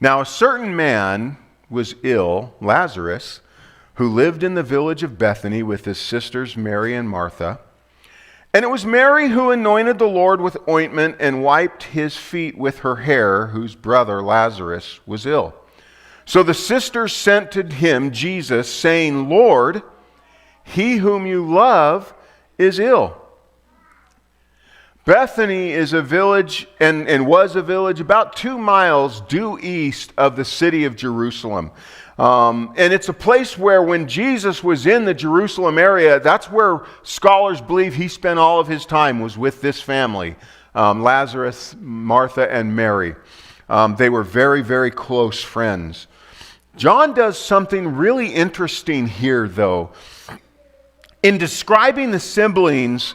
Now a certain man was ill, Lazarus, who lived in the village of Bethany with his sisters Mary and Martha. And it was Mary who anointed the Lord with ointment and wiped his feet with her hair, whose brother Lazarus was ill. So the sisters sent to him Jesus, saying, Lord, he whom you love is ill. Bethany is a village and was a village about 2 miles due east of the city of Jerusalem. And it's a place where when Jesus was in the Jerusalem area, that's where scholars believe he spent all of his time, was with this family, Lazarus, Martha, and Mary. They were very, very close friends. John does something really interesting here, though. In describing the siblings,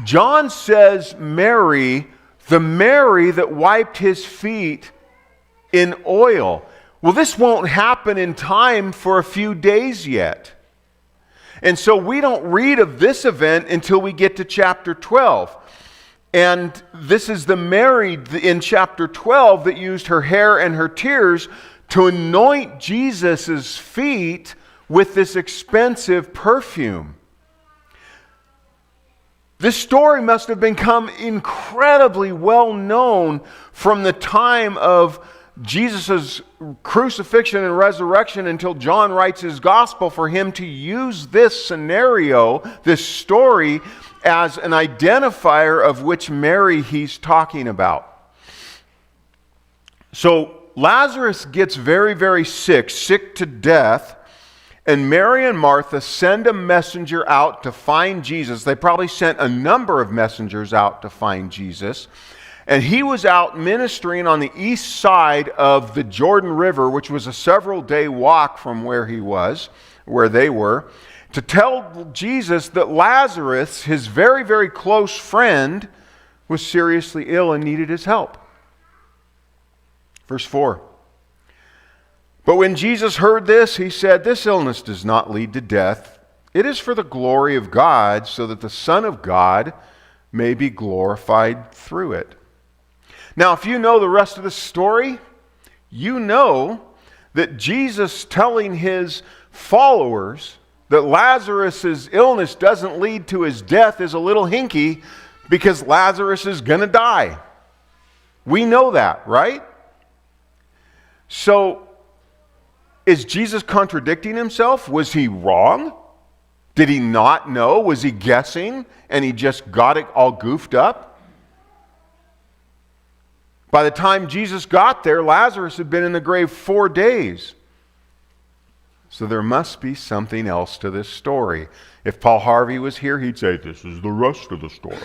John says Mary, the Mary that wiped his feet in oil. Well, this won't happen in time for a few days yet. And so we don't read of this event until we get to chapter 12. And this is the Mary in chapter 12 that used her hair and her tears to anoint Jesus' feet with this expensive perfume. This story must have become incredibly well known from the time of Jesus' crucifixion and resurrection until John writes his gospel, for him to use this scenario, this story, as an identifier of which Mary he's talking about. So Lazarus gets very, very sick to death. And Mary and Martha send a messenger out to find Jesus. They probably sent a number of messengers out to find Jesus. And he was out ministering on the east side of the Jordan River, which was a several-day walk from where they were, to tell Jesus that Lazarus, his very, very close friend, was seriously ill and needed his help. Verse 4. But when Jesus heard this, he said, "This illness does not lead to death. It is for the glory of God, so that the Son of God may be glorified through it." Now, if you know the rest of the story, you know that Jesus telling his followers that Lazarus' illness doesn't lead to his death is a little hinky, because Lazarus is going to die. We know that, right? So, is Jesus contradicting himself? Was he wrong? Did he not know? Was he guessing and he just got it all goofed up? By the time Jesus got there, Lazarus had been in the grave 4 days. So there must be something else to this story. If Paul Harvey was here, he'd say, this is the rest of the story.